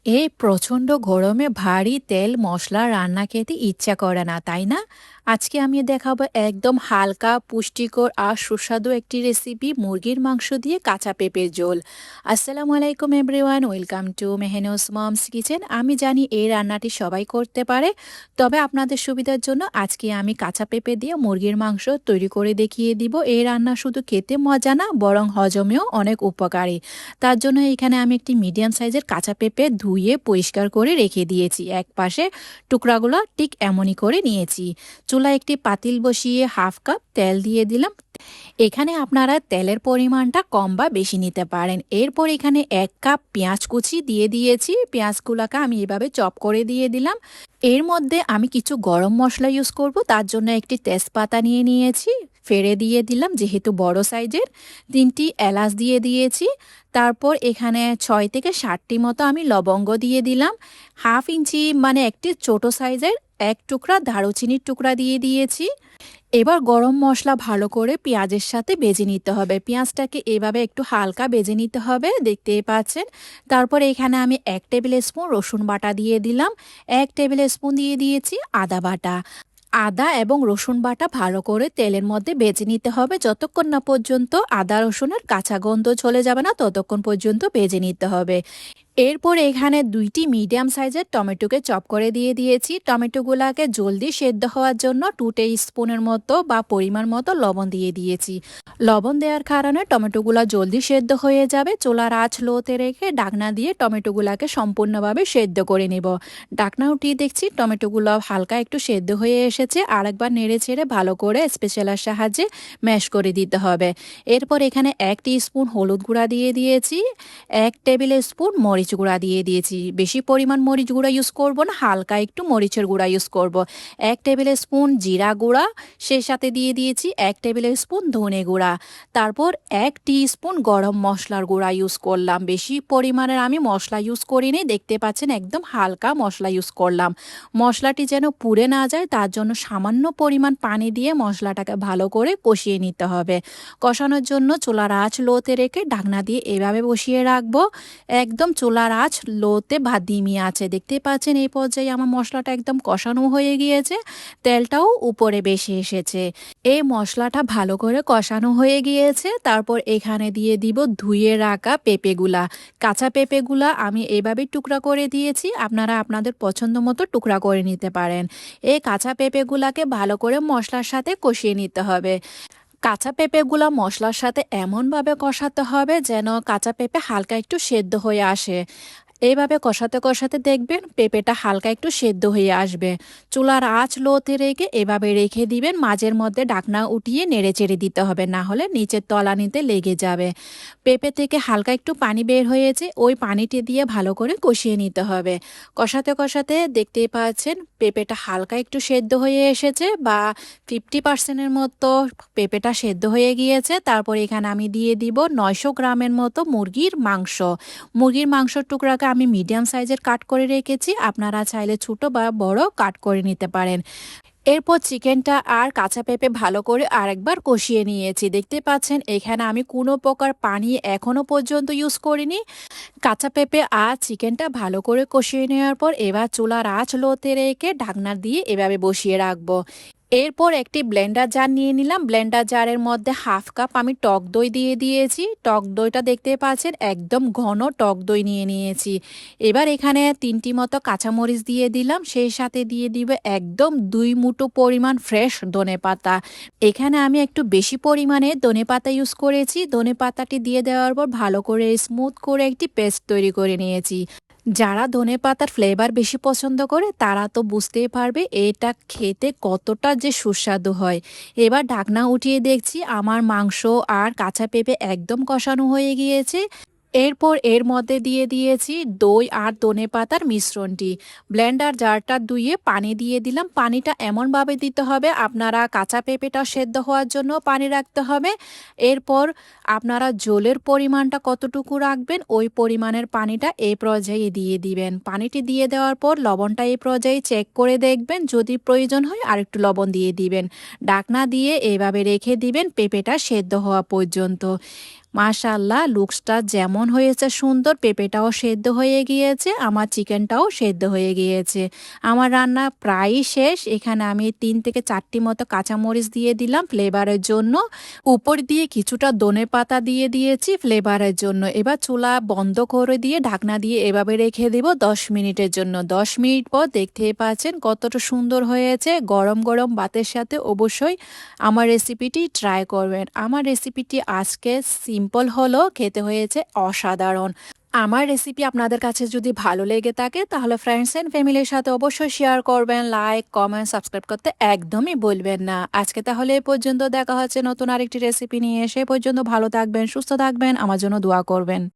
এই প্রচণ্ড গরমে ভারী তেল মশলা রান্না খেতে ইচ্ছা করে না, তাই না? আজকে আমি দেখাবো একদম হালকা, পুষ্টিকর আর সুস্বাদু একটি রেসিপি, মুরগির মাংস দিয়ে কাঁচা পেঁপের ঝোল। আসসালামু আলাইকুম everyone, welcome to Mehnu's mom's kitchen. আমি জানি এই রান্নাটি সবাই করতে পারে, তবে আপনাদের সুবিধার জন্য আজকে আমি কাঁচা পেঁপে দিয়ে মুরগির মাংস তৈরি করে দেখিয়ে দিব। এই রান্না শুধু খেতে মজা না, বরং হজমেও অনেক উপকারী। তার জন্য এখানে আমি একটি মিডিয়াম সাইজের কাঁচা পেঁপে ধুয়ে পরিষ্কার করে রেখে দিয়েছি। এক পাশে টুকরাগুলো ঠিক এমনই করে নিয়েছি। চুলায় একটি পাতিল বসিয়ে হাফ কাপ তেল দিয়ে দিলাম। এখানে আপনারা তেলের পরিমাণটা কম বা বেশি নিতে পারেন। এরপর এখানে ১ কাপ পেঁয়াজ কুচি দিয়ে দিয়েছি। পেঁয়াজগুলোকে আমি এভাবে চপ করে দিয়ে দিলাম। এর মধ্যে আমি কিছু গরম মশলা ইউজ করব, তার জন্য একটি তেজপাতা নিয়ে নিয়েছি, ফেড়ে দিয়ে দিলাম যেহেতু বড় সাইজের। ৩টি এলাচ দিয়ে দিয়েছি। তারপর এখানে ৬ থেকে ৭টি মতো আমি লবঙ্গ দিয়ে দিলাম। হাফ ইঞ্চি মানে একটি ছোট সাইজের এক টুকরা দারুচিনির টুকরা দিয়ে দিয়েছি। এবার গরম মশলা ভালো করে পেঁয়াজের সাথে ভেজে নিতে হবে। পেঁয়াজটাকে এভাবে একটু হালকা ভেজে নিতে হবে, দেখতেই পাচ্ছেন। তারপর এখানে আমি ১ টেবিল স্পুন রসুন বাটা দিয়ে দিলাম। ১ টেবিল স্পুন দিয়ে দিয়েছি আদা বাটা। আদা এবং রসুন বাটা ভালো করে তেলের মধ্যে ভেজে নিতে হবে, যতক্ষণ না পর্যন্ত আদা রসুনের কাঁচা গন্ধ চলে যাবে না ততক্ষণ পর্যন্ত ভেজে নিতে হবে। এরপর এখানে ২টি মিডিয়াম সাইজের টমেটোকে চপ করে দিয়ে দিয়েছি। টমেটোগুলোকে জলদি সেদ্ধ হওয়ার জন্য ২ স্পুনের মতো বা পরিমাণ মতো লবণ দিয়ে দিয়েছি। লবণ দেওয়ার কারণে টমেটোগুলো জলদি সেদ্ধ হয়ে যাবে। চুলার আঁচ লোতে রেখে ঢাকনা দিয়ে টমেটোগুলোকে সম্পূর্ণভাবে সেদ্ধ করে নেব। ঢাকনা উঠিয়ে দেখছি টমেটোগুলো হালকা একটু সেদ্ধ হয়ে এসেছে। আরেকবার নেড়ে ছেড়ে ভালো করে স্পেশালার সাহায্যে ম্যাশ করে দিতে হবে। এরপর এখানে ১ স্পুন হলুদ গুঁড়া দিয়ে দিয়েছি। ১ টেবিল স্পুন মরিচ গুঁড়া দিয়ে দিয়েছি। বেশি পরিমাণ মরিচ গুঁড়া ইউজ করব না, হালকা একটু মরিচের গুঁড়া ইউজ করব। ১ টেবিল স্পুন জিরা গুঁড়া, সেই সাথে দিয়ে দিয়েছি ১ টেবিল স্পুন ধনে গুঁড়া। তারপর ১ স্পুন গরম মশলার গুঁড়া ইউজ করলাম। বেশি পরিমাণের আমি মশলা ইউজ করিনি, দেখতে পাচ্ছেন একদম হালকা মশলা ইউজ করলাম। মশলাটি যেন পুড়ে না যায় তার জন্য সামান্য পরিমাণ পানি দিয়ে মশলাটাকে ভালো করে কষিয়ে নিতে হবে। কষানোর জন্য চুলার আঁচ লোতে রেখে ঢাকনা দিয়ে এভাবে বসিয়ে রাখবো। একদম চুলার আঁচ লোতে বা ধিমি আছে, দেখতে পাচ্ছেন এই পর্যায়ে আমার মশলাটা একদম কষানো হয়ে গিয়েছে, তেলটাও উপরে বেশি এসেছে। এই মশলাটা ভালো করে কষানো হয়ে গিয়েছে। তারপর এখানে দিয়ে দিব ধুয়ে রাখা পেঁপেগুলা। কাঁচা পেঁপেগুলা আমি এভাবে টুকরা করে দিয়েছি, আপনারা আপনাদের পছন্দ মতো টুকরা করে নিতে পারেন। এই কাঁচা পেঁপেগুলাকে ভালো করে মশলার সাথে কষিয়ে নিতে হবে। কাঁচা পেঁপেগুলো মশলার সাথে এমনভাবে কষাতে হবে যেন কাঁচা পেঁপে হালকা একটু সেদ্ধ হয়ে আসে। এইভাবে কষাতে কষাতে দেখবেন পেঁপেটা হালকা একটু সেদ্ধ হয়ে আসবে। চুলার আঁচ লোতে রেখে এভাবে রেখে দিবেন। মাঝের মধ্যে ঢাকনা উঠিয়ে নেড়ে চেড়ে দিতে হবে, না হলে নিচের তলানিতে লেগে যাবে। পেঁপে থেকে হালকা একটু পানি বের হয়েছে, ওই পানিটি দিয়ে ভালো করে কষিয়ে নিতে হবে। কষাতে কষাতে দেখতেই পাচ্ছেন পেঁপেটা হালকা একটু সেদ্ধ হয়ে এসেছে, বা 50% মতো পেঁপেটা সেদ্ধ হয়ে গিয়েছে। তারপর এখানে আমি দিয়ে দিব ৯০০ গ্রামের মতো মুরগির মাংস। মুরগির মাংসর টুকরাকে আমি মিডিয়াম সাইজের কাট করে রেখেছি, আপনারা চাইলে ছোট বা বড় কাট করে নিতে পারেন। এরপর চিকেনটা আর কাঁচা পেঁপে ভালো করে আরেকবার কষিয়ে নিয়েছি। দেখতে পাচ্ছেন এখানে আমি কোনো প্রকার পানি এখনো পর্যন্ত ইউজ করিনি। কাঁচা পেঁপে আর চিকেনটা ভালো করে কষিয়ে নেওয়ার পর এবার চুলার আঁচ লোতে রেখে ঢাকনা দিয়ে এভাবে বসিয়ে রাখবো। এরপর একটি ব্লেন্ডার জার নিয়ে নিলাম। ব্লেন্ডার জারের মধ্যে হাফ কাপ আমি টক দই দিয়ে দিয়েছি। টক দইটা দেখতে পাচ্ছেন একদম ঘন টক দই নিয়ে নিয়েছি। এবার এখানে ৩টি মতো কাঁচামরিচ দিয়ে দিলাম, সেই সাথে দিয়ে দিব একদম ২ মুঠো পরিমাণ ফ্রেশ ধনেপাতা। এখানে আমি একটু বেশি পরিমাণে ধনেপাতা ইউজ করেছি। ধনেপাতাটি দিয়ে দেওয়ার পর ভালো করে স্মুথ করে একটি পেস্ট তৈরি করে নিয়েছি। যারা ধনেপাতার ফ্লেভার বেশি পছন্দ করে তারা তো বুঝতেই পারবে এটা খেতে কতটা যে সুস্বাদু হয়। এবার ঢাকনা উঠিয়ে দেখছি আমার মাংস আর কাঁচা পেঁপে একদম কষানো হয়ে গিয়েছে। এরপর এর মধ্যে দিয়ে দিয়েছি দই আর ধনেপাতার মিশ্রণটি। ব্লেন্ডার জারটা ধুয়ে পানি দিয়ে দিলাম। পানিটা এমনভাবে দিতে হবে, আপনারা কাঁচা পেঁপেটা সেদ্ধ হওয়ার জন্য পানি রাখতে হবে। এরপর আপনারা ঝোলের পরিমাণটা কতটুকু রাখবেন ওই পরিমাণের পানিটা এই পর্যায়ে দিয়ে দিবেন। পানিটি দিয়ে দেওয়ার পর লবণটা এই পর্যায়ে চেক করে দেখবেন, যদি প্রয়োজন হয় আরেকটু লবণ দিয়ে দিবেন। ঢাকনা দিয়ে এভাবে রেখে দিবেন পেঁপেটা সেদ্ধ হওয়া পর্যন্ত। মাশাআল্লাহ, লুকসটা যেমন হয়েছে সুন্দর, পেঁপেটাও সেদ্ধ হয়ে গিয়েছে, আমার চিকেনটাও সেদ্ধ হয়ে গিয়েছে। আমার রান্না প্রায়ই শেষ। এখানে আমি ৩ থেকে ৪ টি মতো কাঁচামরিচ দিয়ে দিলাম ফ্লেভারের জন্য। উপর দিয়ে কিছুটা ধনেপাতা দিয়ে দিয়েছি ফ্লেভারের জন্য। এবার চুলা বন্ধ করে দিয়ে ঢাকনা দিয়ে এভাবে রেখে দেব ১০ মিনিটের জন্য। ১০ মিনিট পর দেখতেই পাচ্ছেন কতটা সুন্দর হয়েছে। গরম, গরম ভাতের সাথে অবশ্যই আমার রেসিপিটি ট্রাই করবেন। আমার রেসিপিটি আজকে সিম্পল হলেও খেতে হয়েছে অসাধারণ। আমার রেসিপি আপনাদের কাছে যদি ভালো লেগে থাকে তাহলে ফ্রেন্ডস অ্যান্ড ফ্যামিলির সাথে অবশ্যই শেয়ার করবেন। লাইক, কমেন্ট, সাবস্ক্রাইব করতে একদমই ভুলবেন না। আজকে তাহলে এ পর্যন্ত, দেখা হচ্ছে নতুন আরেকটি রেসিপি নিয়ে। সে পর্যন্ত ভালো থাকবেন, সুস্থ থাকবেন, আমার জন্য দোয়া করবেন।